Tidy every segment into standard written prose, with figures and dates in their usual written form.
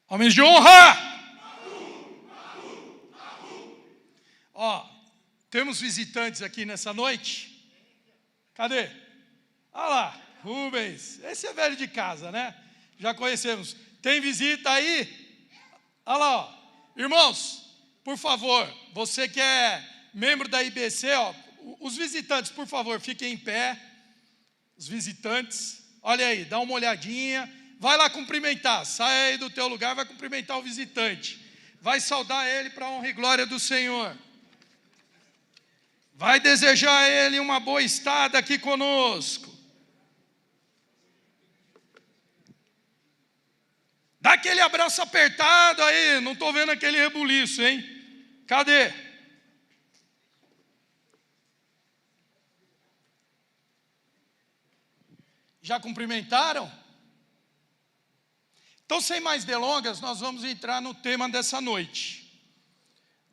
Homens de honra! Ó, temos visitantes aqui nessa noite. Cadê? Olha lá, Rubens. Esse é velho de casa, né? Já conhecemos. Tem visita aí? Olha lá, ó. Irmãos, por favor, você que é membro da IBC, ó, os visitantes, por favor, fiquem em pé. Os visitantes, olha aí, dá uma olhadinha. Vai lá cumprimentar, sai aí do teu lugar, vai cumprimentar o visitante. Vai saudar ele para a honra e glória do Senhor. Vai desejar a ele uma boa estada aqui conosco. Dá aquele abraço apertado aí, não estou vendo aquele rebuliço, hein? Cadê? Já cumprimentaram? Então, sem mais delongas, nós vamos entrar no tema dessa noite.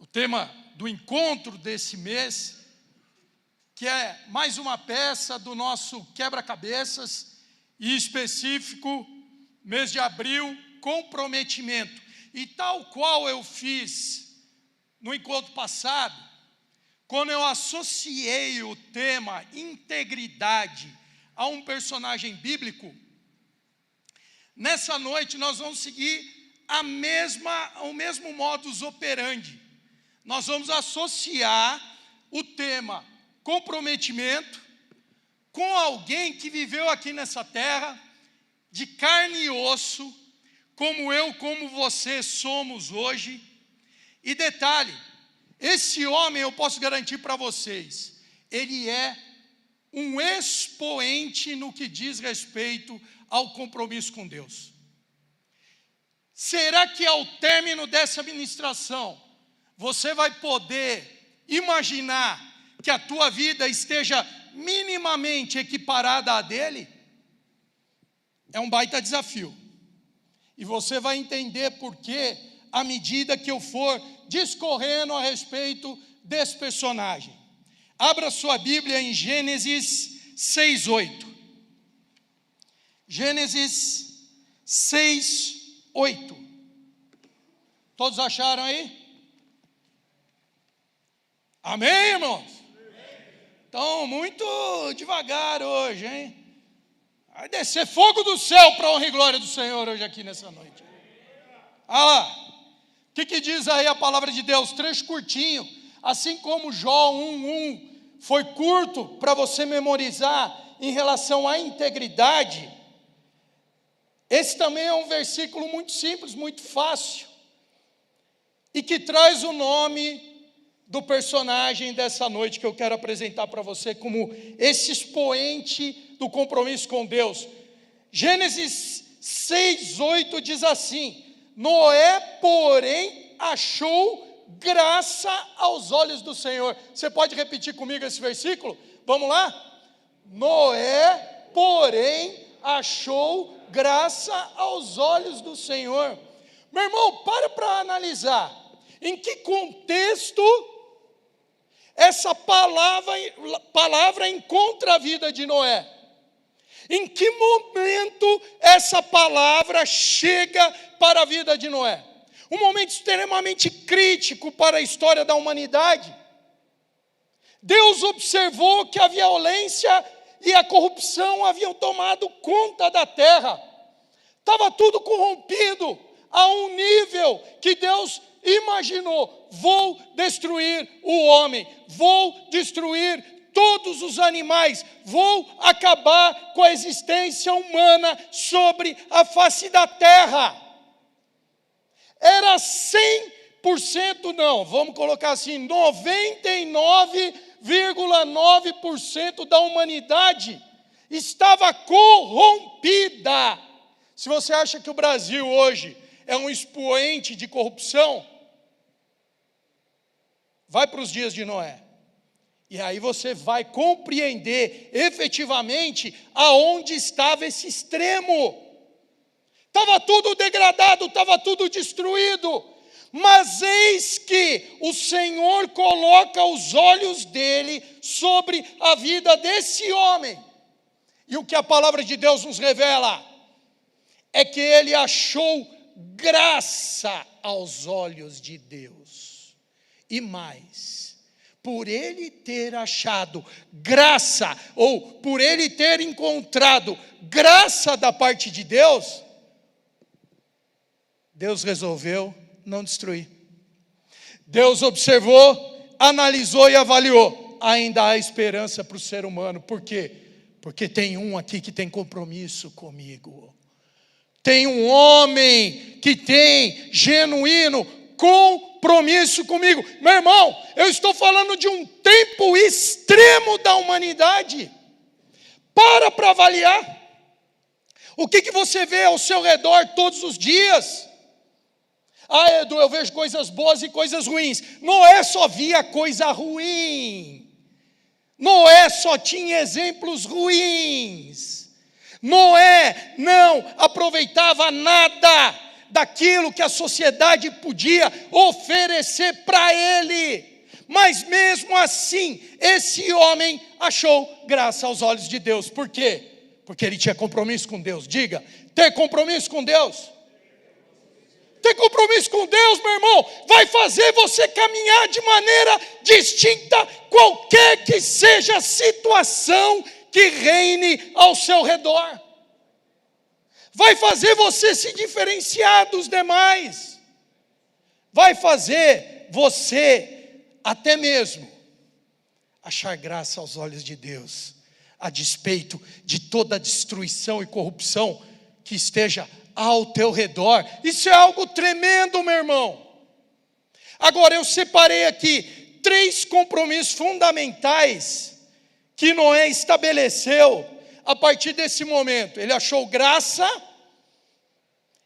O tema do encontro desse mês, que é mais uma peça do nosso quebra-cabeças, e específico, mês de abril, comprometimento. E tal qual eu fiz no encontro passado, quando eu associei o tema integridade a um personagem bíblico, nessa noite nós vamos seguir o mesmo modus operandi. Nós vamos associar o tema comprometimento com alguém que viveu aqui nessa terra, de carne e osso, como eu, como você somos hoje. E detalhe, esse homem eu posso garantir para vocês, ele é um expoente no que diz respeito ao compromisso com Deus. Será que ao término dessa ministração, você vai poder imaginar que a tua vida esteja minimamente equiparada à dele? É um baita desafio. E você vai entender por quê à medida que eu for discorrendo a respeito desse personagem. Abra sua Bíblia em Gênesis 6:8. Gênesis 6:8. Todos acharam aí? Amém, irmãos? Então, muito devagar hoje, hein? Vai descer fogo do céu para a honra e glória do Senhor hoje aqui nessa noite. Olha lá. O que diz aí a palavra de Deus? Trecho curtinho. Assim como Jó 1:1 foi curto para você memorizar em relação à integridade, esse também é um versículo muito simples, muito fácil, e que traz o nome do personagem dessa noite que eu quero apresentar para você como esse expoente do compromisso com Deus. Gênesis 6:8 diz assim: Noé, porém, achou graça aos olhos do Senhor. Você pode repetir comigo esse versículo? Vamos lá? Noé, porém, achou graça aos olhos do Senhor. Meu irmão, para analisar. Em que contexto essa palavra encontra a vida de Noé? Em que momento essa palavra chega para a vida de Noé? Um momento extremamente crítico para a história da humanidade. Deus observou que a violência e a corrupção haviam tomado conta da terra. Estava tudo corrompido a um nível que Deus imaginou: vou destruir o homem, vou destruir todos os animais, vou acabar com a existência humana sobre a face da terra. Era 100%, não, vamos colocar assim, 99,9% da humanidade estava corrompida. Se você acha que o Brasil hoje é um expoente de corrupção, vai para os dias de Noé. E aí você vai compreender efetivamente aonde estava esse extremo. Estava tudo degradado, estava tudo destruído. Mas eis que o Senhor coloca os olhos dele sobre a vida desse homem. E o que a palavra de Deus nos revela é que ele achou graça aos olhos de Deus. E mais, por ele ter achado graça, ou por ele ter encontrado graça da parte de Deus, Deus resolveu não destruir. Deus observou, analisou e avaliou. Ainda há esperança para o ser humano. Por quê? Porque tem um aqui que tem compromisso comigo. Tem um homem que tem genuíno compromisso comigo. Meu irmão, eu estou falando de um tempo extremo da humanidade. Para avaliar. O que você vê ao seu redor todos os dias? Ah, Edu, eu vejo coisas boas e coisas ruins. Noé só via coisa ruim. Noé só tinha exemplos ruins. Noé não aproveitava nada daquilo que a sociedade podia oferecer para ele. Mas mesmo assim, esse homem achou graça aos olhos de Deus. Por quê? Porque ele tinha compromisso com Deus. Diga, ter compromisso com Deus. Ter compromisso com Deus, meu irmão, vai fazer você caminhar de maneira distinta, qualquer que seja a situação que reine ao seu redor. Vai fazer você se diferenciar dos demais. Vai fazer você até mesmo achar graça aos olhos de Deus, a despeito de toda a destruição e corrupção que esteja ao teu redor. Isso é algo tremendo, meu irmão. Agora, eu separei aqui 3 compromissos fundamentais que Noé estabeleceu a partir desse momento. Ele achou graça,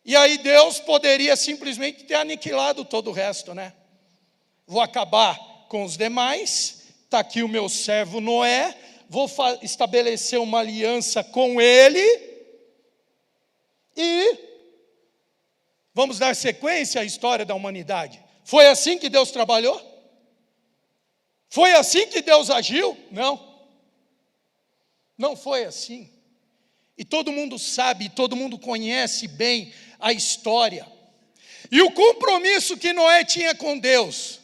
e aí Deus poderia simplesmente ter aniquilado todo o resto, né? Vou acabar com os demais, está aqui o meu servo Noé, vou estabelecer uma aliança com ele, e vamos dar sequência à história da humanidade. Foi assim que Deus trabalhou? Foi assim que Deus agiu? Não. Não foi assim. E todo mundo sabe, todo mundo conhece bem a história. E o compromisso que Noé tinha com Deus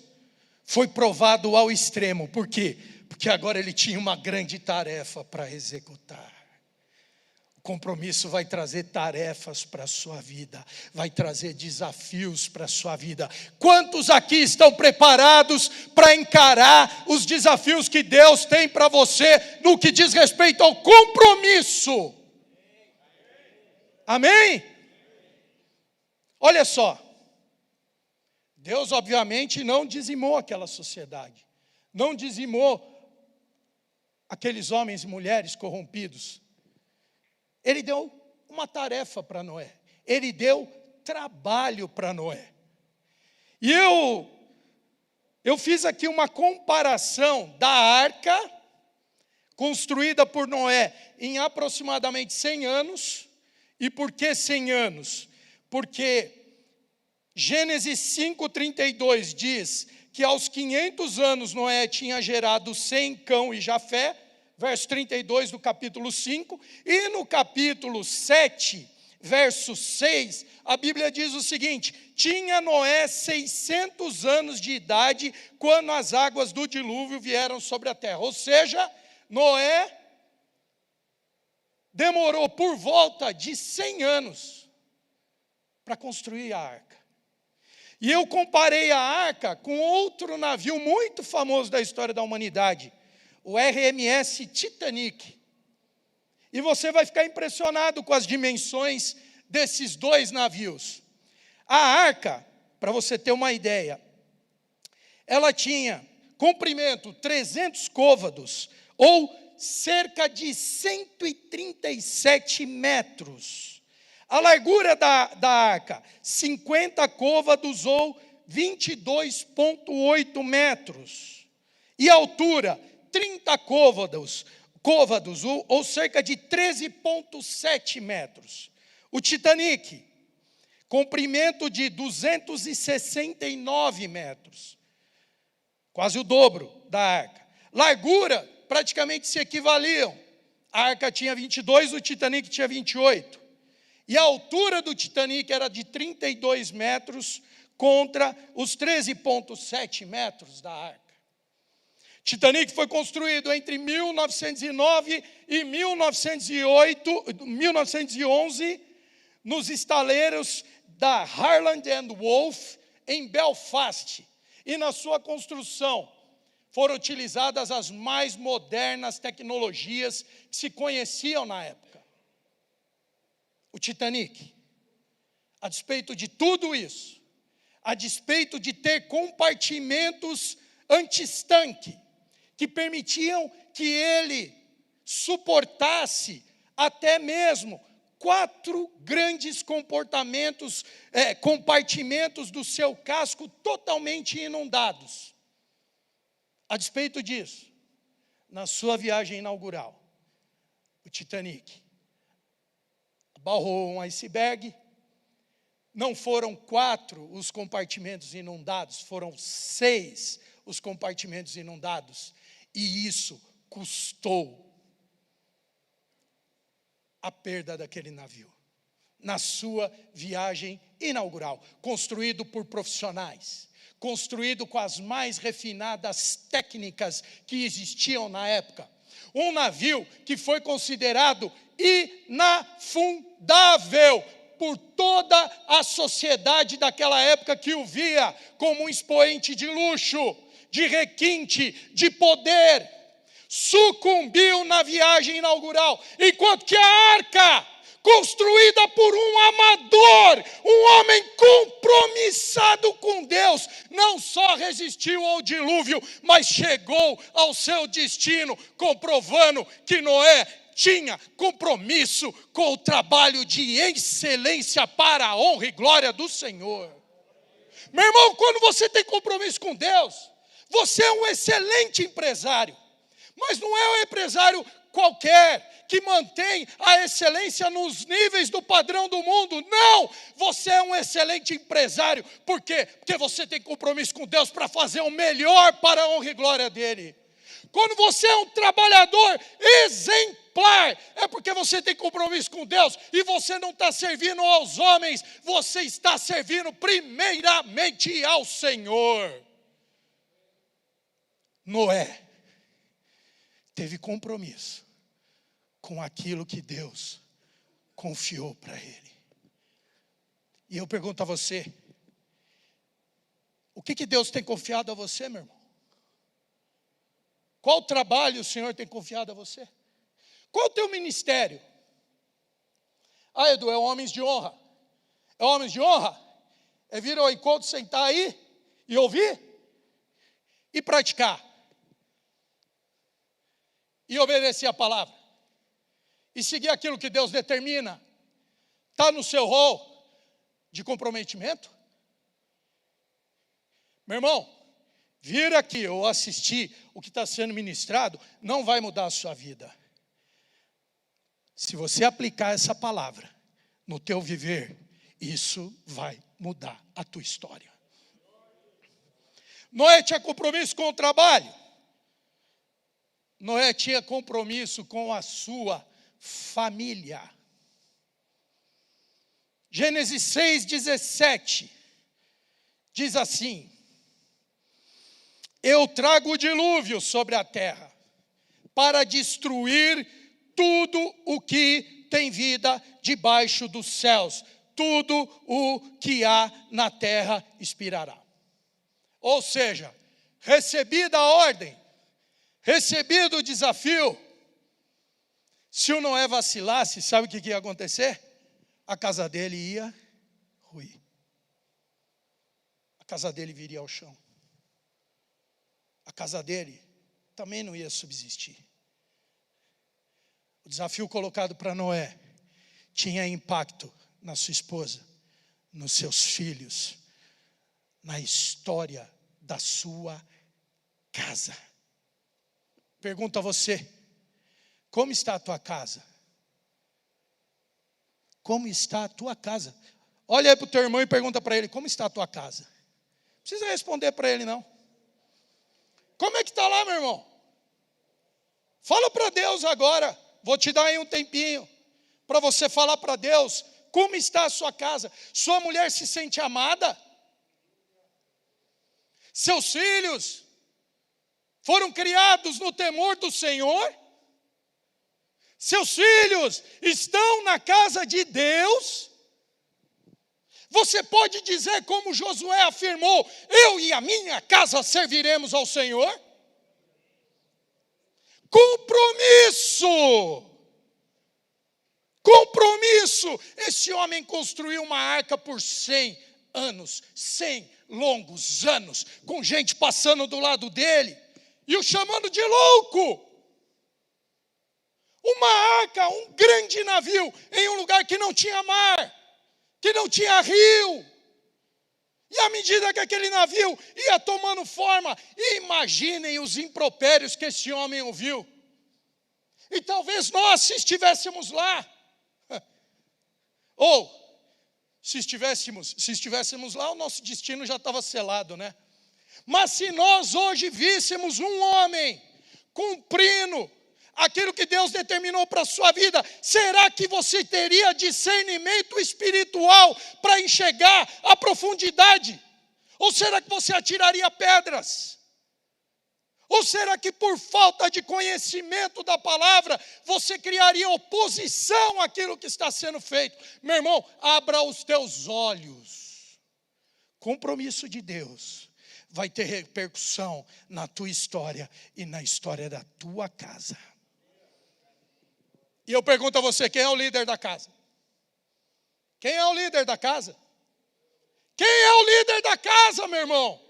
foi provado ao extremo. Por quê? Porque agora ele tinha uma grande tarefa para executar. Compromisso vai trazer tarefas para a sua vida, vai trazer desafios para a sua vida. Quantos aqui estão preparados para encarar os desafios que Deus tem para você no que diz respeito ao compromisso? Amém? Olha só, Deus obviamente não dizimou aquela sociedade, não dizimou aqueles homens e mulheres corrompidos. Ele deu uma tarefa para Noé. Ele deu trabalho para Noé. E eu fiz aqui uma comparação da arca, construída por Noé em aproximadamente 100 anos. E por que 100 anos? Porque Gênesis 5:32 diz que aos 500 anos Noé tinha gerado Sem, Cão e Jafé. Verso 32 do capítulo 5, e no capítulo 7, verso 6, a Bíblia diz o seguinte: tinha Noé 600 anos de idade, quando as águas do dilúvio vieram sobre a terra. Ou seja, Noé demorou por volta de 100 anos para construir a arca. E eu comparei a arca com outro navio muito famoso da história da humanidade, o RMS Titanic. E você vai ficar impressionado com as dimensões desses 2 navios. A arca, para você ter uma ideia, ela tinha comprimento 300 côvados, ou cerca de 137 metros. A largura da arca, 50 côvados, ou 22,8 metros. E a altura, 30 côvados, ou cerca de 13,7 metros. O Titanic, comprimento de 269 metros, quase o dobro da arca. Largura, praticamente se equivaliam. A arca tinha 22, o Titanic tinha 28. E a altura do Titanic era de 32 metros contra os 13,7 metros da arca. Titanic foi construído entre 1909 e 1911 nos estaleiros da Harland & Wolff em Belfast. E na sua construção foram utilizadas as mais modernas tecnologias que se conheciam na época. O Titanic, a despeito de tudo isso, a despeito de ter compartimentos anti-estanque, que permitiam que ele suportasse até mesmo 4 grandes compartimentos do seu casco totalmente inundados. A despeito disso, na sua viagem inaugural, o Titanic abarrou um iceberg. Não foram 4 os compartimentos inundados, foram 6 os compartimentos inundados. E isso custou a perda daquele navio. Na sua viagem inaugural, construído por profissionais, construído com as mais refinadas técnicas que existiam na época. Um navio que foi considerado inafundável por toda a sociedade daquela época, que o via como um expoente de luxo, de requinte, de poder. Sucumbiu na viagem inaugural, enquanto que a arca, construída por um amador, um homem compromissado com Deus, não só resistiu ao dilúvio, mas chegou ao seu destino, comprovando que Noé tinha compromisso com o trabalho de excelência para a honra e glória do Senhor. Meu irmão, quando você tem compromisso com Deus, você é um excelente empresário, mas não é um empresário qualquer, que mantém a excelência nos níveis do padrão do mundo. Não, você é um excelente empresário. Por quê? Porque você tem compromisso com Deus para fazer o melhor para a honra e glória dele. Quando você é um trabalhador exemplar, é porque você tem compromisso com Deus e você não está servindo aos homens, você está servindo primeiramente ao Senhor. Noé teve compromisso com aquilo que Deus confiou para ele. E eu pergunto a você, o que Deus tem confiado a você, meu irmão? Qual trabalho o Senhor tem confiado a você? Qual o teu ministério? Ah, Edu, é homens de honra. É homens de honra? É vir ao encontro, sentar aí e ouvir e praticar. E obedecer a palavra. E seguir aquilo que Deus determina. Está no seu rol de comprometimento? Meu irmão, vir aqui ou assistir o que está sendo ministrado não vai mudar a sua vida. Se você aplicar essa palavra no teu viver, isso vai mudar a tua história. Noé tinha compromisso com o trabalho. Noé tinha compromisso com a sua família. Gênesis 6:17 diz assim: eu trago o dilúvio sobre a terra para destruir tudo o que tem vida debaixo dos céus. Tudo o que há na terra expirará. Ou seja, recebida a ordem, recebido o desafio, se o Noé vacilasse, sabe o que ia acontecer? A casa dele ia ruir. A casa dele viria ao chão. A casa dele também não ia subsistir. O desafio colocado para Noé tinha impacto na sua esposa, nos seus filhos, na história da sua casa. Pergunto a você, como está a tua casa? Como está a tua casa? Olha aí para o teu irmão e pergunta para ele, como está a tua casa? Não precisa responder para ele não. Como é que está lá, meu irmão? Fala para Deus agora. Vou te dar aí um tempinho para você falar para Deus Como está a sua casa? Sua mulher se sente amada? Seus filhos foram criados no temor do Senhor? Seus filhos estão na casa de Deus? Você pode dizer como Josué afirmou: eu e a minha casa serviremos ao Senhor? Compromisso! Compromisso! Esse homem construiu uma arca por 100 anos, 100 longos anos, com gente passando do lado dele e o chamando de louco. Uma arca, um grande navio, em um lugar que não tinha mar, que não tinha rio. E à medida que aquele navio ia tomando forma, imaginem os impropérios que esse homem ouviu. E talvez nós, se estivéssemos lá, ou se estivéssemos lá, o nosso destino já estava selado, né? Mas se nós hoje víssemos um homem cumprindo aquilo que Deus determinou para a sua vida, será que você teria discernimento espiritual para enxergar a profundidade? Ou será que você atiraria pedras? Ou será que por falta de conhecimento da palavra, você criaria oposição àquilo que está sendo feito? Meu irmão, abra os teus olhos. Compromisso de Deus vai ter repercussão na tua história e na história da tua casa. E eu pergunto a você, quem é o líder da casa? Quem é o líder da casa? Quem é o líder da casa, meu irmão?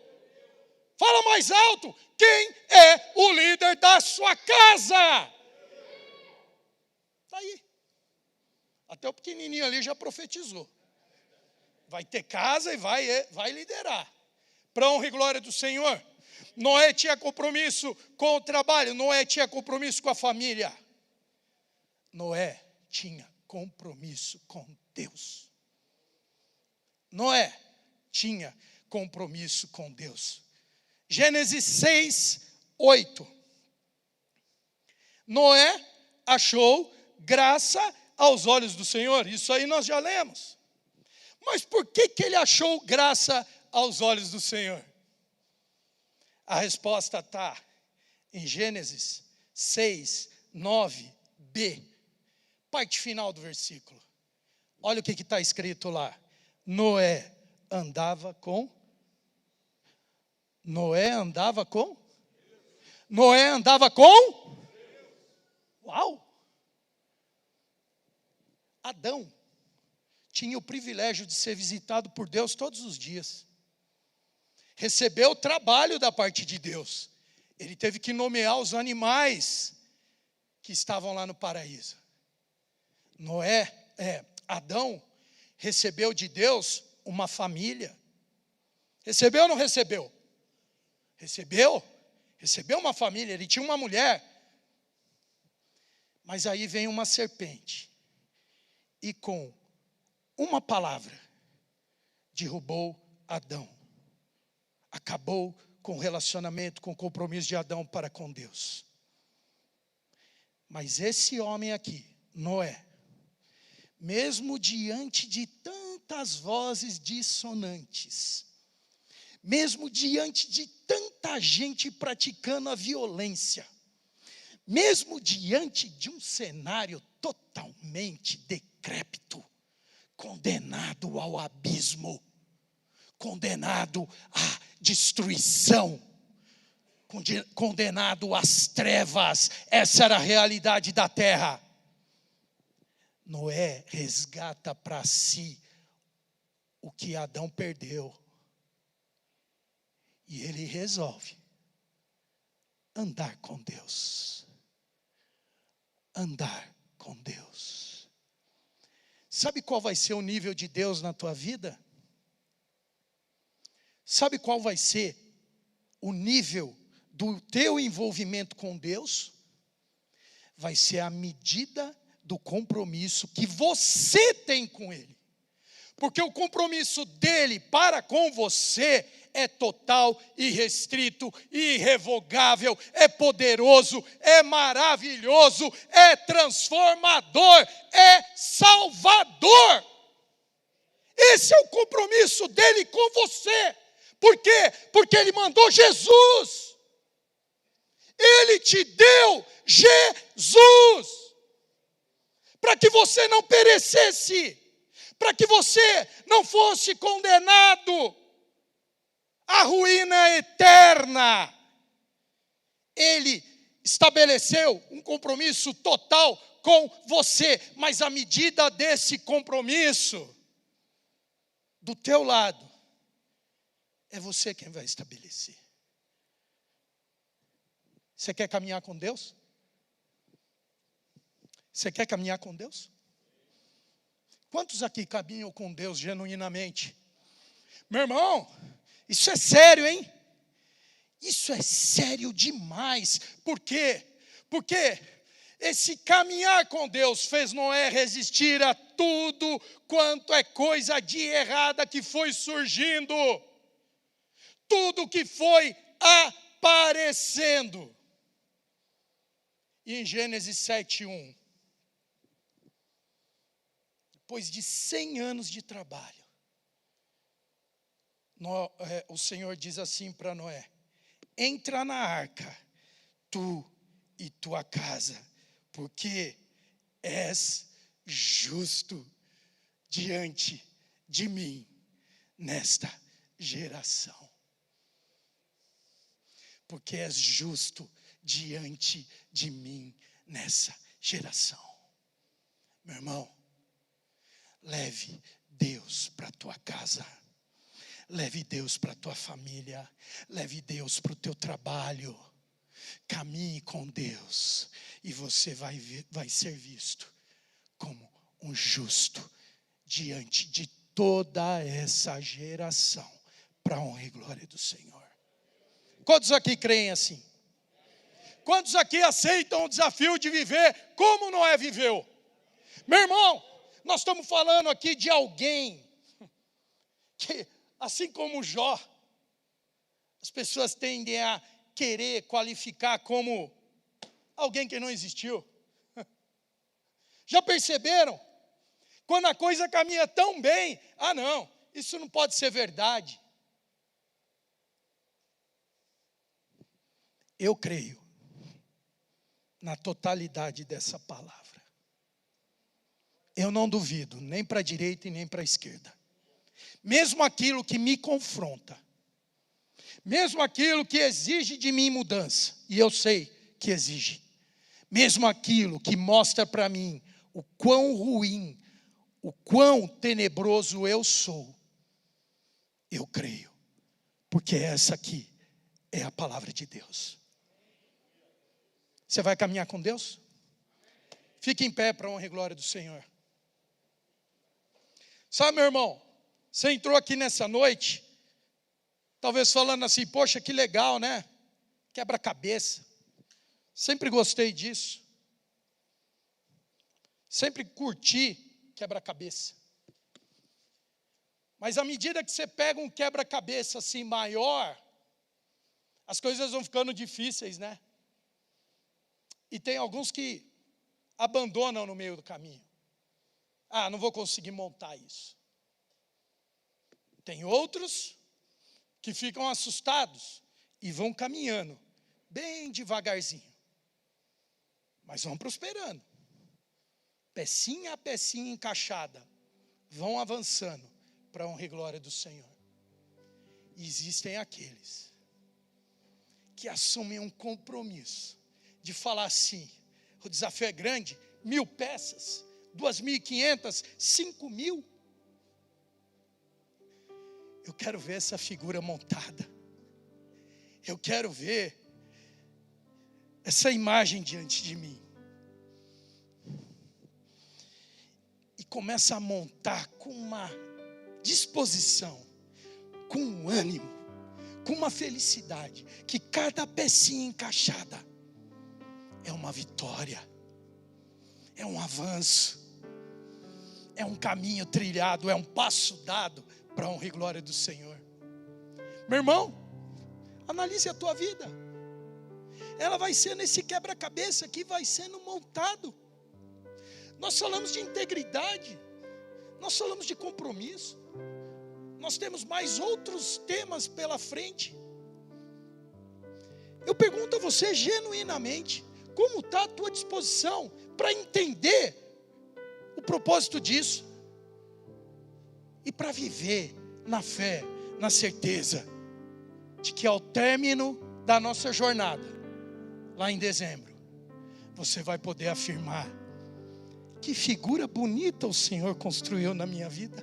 Fala mais alto. Quem é o líder da sua casa? Está aí. Até o pequenininho ali já profetizou. Vai ter casa e vai liderar. Para a honra e glória do Senhor. Noé tinha compromisso com o trabalho. Noé tinha compromisso com a família. Noé tinha compromisso com Deus. Noé tinha compromisso com Deus. Gênesis 6, 8. Noé achou graça aos olhos do Senhor. Isso aí nós já lemos. Mas por que ele achou graça aos olhos do Senhor? A resposta está em Gênesis 6, 9b. Parte final do versículo. Olha o que está escrito lá. Noé andava com? Uau! Adão tinha o privilégio de ser visitado por Deus todos os dias. Recebeu o trabalho da parte de Deus. Ele teve que nomear os animais que estavam lá no paraíso. Adão recebeu de Deus uma família. Recebeu ou não recebeu? Recebeu uma família, ele tinha uma mulher. Mas aí vem uma serpente e com uma palavra derrubou Adão. Acabou com o relacionamento, com o compromisso de Adão para com Deus. Mas esse homem aqui, Noé, mesmo diante de tantas vozes dissonantes, mesmo diante de tanta gente praticando a violência, mesmo diante de um cenário totalmente decrépito, condenado ao abismo, condenado à destruição, condenado às trevas, essa era a realidade da terra. Noé resgata para si o que Adão perdeu. E ele resolve andar com Deus. Andar com Deus. Sabe qual vai ser o nível de Deus na tua vida? Sabe qual vai ser o nível do teu envolvimento com Deus? Vai ser a medida do compromisso que você tem com Ele. Porque o compromisso dele para com você é total, irrestrito, irrevogável, é poderoso, é maravilhoso, é transformador, é salvador. Esse é o compromisso dele com você. Por quê? Porque ele mandou Jesus. Ele te deu Jesus. Para que você não perecesse. Para que você não fosse condenado à ruína eterna. Ele estabeleceu um compromisso total com você. Mas a medida desse compromisso, do teu lado, é você quem vai estabelecer. Você quer caminhar com Deus? Você quer caminhar com Deus? Quantos aqui caminham com Deus genuinamente? Meu irmão, isso é sério, hein? Isso é sério demais. Por quê? Porque esse caminhar com Deus fez Noé resistir a tudo quanto é coisa de errada que foi surgindo. Tudo que foi aparecendo. E em Gênesis 7:1, depois de 100 anos de trabalho, o Senhor diz assim para Noé: entra na arca, tu e tua casa, porque és justo diante de mim nesta geração. Porque és justo diante de mim nessa geração. Meu irmão, leve Deus para a tua casa. Leve Deus para a tua família. Leve Deus para o teu trabalho. Caminhe com Deus. E você vai ser visto como um justo diante de toda essa geração, para a honra e glória do Senhor. Quantos aqui creem assim? Quantos aqui aceitam o desafio de viver como Noé viveu? Meu irmão, nós estamos falando aqui de alguém que, assim como Jó, as pessoas tendem a querer qualificar como alguém que não existiu. Já perceberam? Quando a coisa caminha tão bem, não, isso não pode ser verdade. Eu creio na totalidade dessa palavra. Eu não duvido, nem para a direita e nem para a esquerda. Mesmo aquilo que me confronta, mesmo aquilo que exige de mim mudança, e eu sei que exige, mesmo aquilo que mostra para mim o quão ruim, o quão tenebroso eu sou, eu creio, porque essa aqui é a palavra de Deus. Você vai caminhar com Deus? Fique em pé para a honra e glória do Senhor. Sabe, meu irmão, você entrou aqui nessa noite, talvez falando assim: poxa, que legal, né? Quebra-cabeça. Sempre gostei disso. Sempre curti quebra-cabeça. Mas à medida que você pega um quebra-cabeça assim maior, as coisas vão ficando difíceis, né? E tem alguns que abandonam no meio do caminho. Não vou conseguir montar isso. Tem outros que ficam assustados e vão caminhando, bem devagarzinho. Mas vão prosperando. Pecinha a pecinha encaixada, vão avançando para a honra e glória do Senhor. E existem aqueles que assumem um compromisso de falar assim: o desafio é grande, 1.000 peças, 2.500, 5.000. Eu quero ver essa figura montada. Eu quero ver essa imagem diante de mim. E começa a montar com uma disposição, com um ânimo, com uma felicidade, que cada pecinha encaixada é uma vitória, é um avanço, é um caminho trilhado, é um passo dado para a honra e glória do Senhor. Meu irmão, analise a tua vida. Ela vai ser nesse quebra-cabeça que vai sendo montado. Nós falamos de integridade, Nós falamos de compromisso. Nós temos mais outros temas pela frente. Eu pergunto a você genuinamente, como está a tua disposição para entender o propósito disso? E para viver na fé, na certeza de que ao término da nossa jornada, lá em dezembro, você vai poder afirmar: que figura bonita o Senhor construiu na minha vida.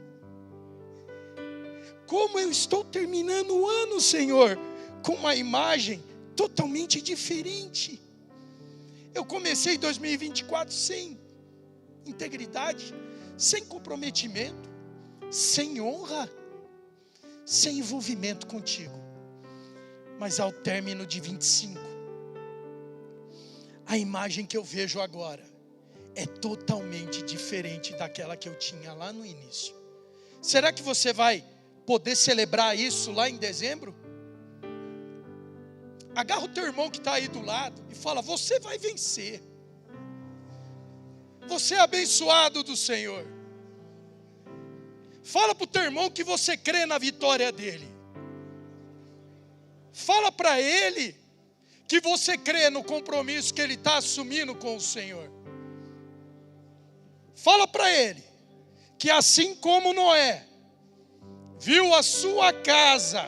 Como eu estou terminando o ano, Senhor, com uma imagem totalmente diferente. Eu comecei 2024 sem integridade, sem comprometimento, sem honra, sem envolvimento contigo. Mas ao término de 25, a imagem que eu vejo agora é totalmente diferente daquela que eu tinha lá no início. Será que você vai poder celebrar isso lá em dezembro? Agarra o teu irmão que está aí do lado e fala: você vai vencer. Você é abençoado do Senhor. Fala para o teu irmão que você crê na vitória dele. Fala para ele que você crê no compromisso que ele está assumindo com o Senhor. Fala para ele que assim como Noé viu a sua casa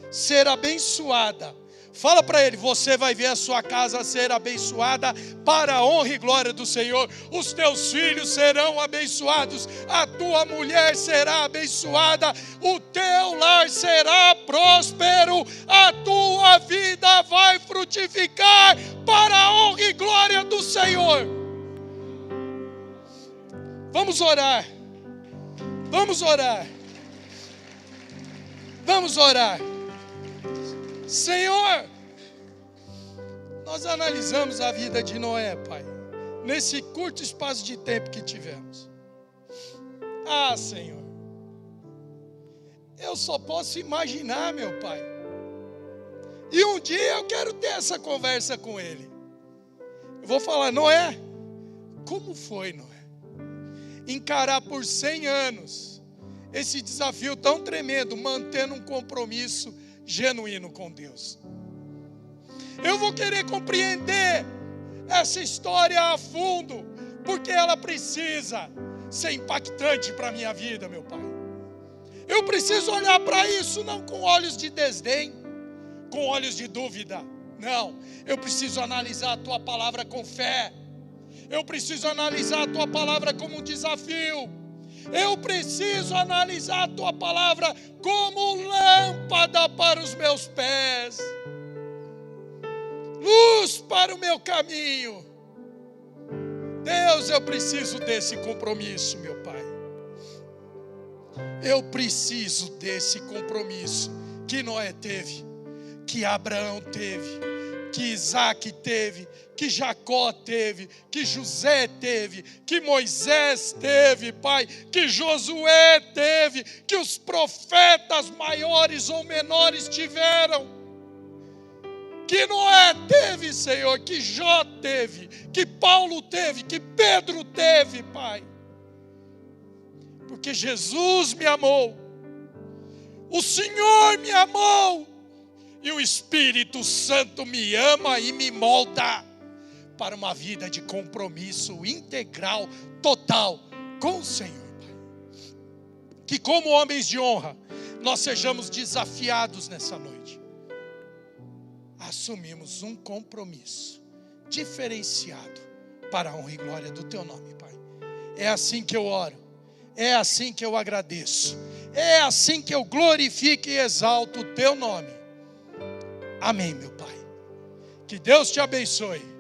ser abençoada, fala para ele: você vai ver a sua casa ser abençoada para a honra e glória do Senhor. Os teus filhos serão abençoados, a tua mulher será abençoada, o teu lar será próspero, a tua vida vai frutificar para a honra e glória do Senhor. Vamos orar. Vamos orar. Vamos orar. Senhor, nós analisamos a vida de Noé, Pai, nesse curto espaço de tempo que tivemos. Ah, Senhor, eu só posso imaginar, meu Pai. E um dia eu quero ter essa conversa com ele. Eu vou falar: Noé, como foi, Noé, encarar por 100 anos esse desafio tão tremendo, mantendo um compromisso genuíno com Deus? Eu vou querer compreender essa história a fundo, porque ela precisa ser impactante para a minha vida, meu Pai. Eu preciso olhar para isso não com olhos de desdém, com olhos de dúvida. Não, eu preciso analisar a Tua palavra com fé. Eu preciso analisar a Tua palavra como um desafio. Eu preciso analisar a Tua palavra como lâmpada para os meus pés, luz para o meu caminho. Deus, eu preciso desse compromisso, meu Pai. Eu preciso desse compromisso que Noé teve, que Abraão teve, que Isaac teve, que Jacó teve, que José teve, que Moisés teve, Pai, que Josué teve, que os profetas maiores ou menores tiveram, que Noé teve, Senhor, que Jó teve, que Paulo teve, que Pedro teve, Pai. Porque Jesus me amou, o Senhor me amou, e o Espírito Santo me ama e me molda para uma vida de compromisso integral, total com o Senhor, Pai. Que como homens de honra, nós sejamos desafiados nessa noite. Assumimos um compromisso diferenciado para a honra e glória do Teu nome, Pai. É assim que eu oro, é assim que eu agradeço, é assim que eu glorifico e exalto o Teu nome. Amém, meu Pai. Que Deus te abençoe.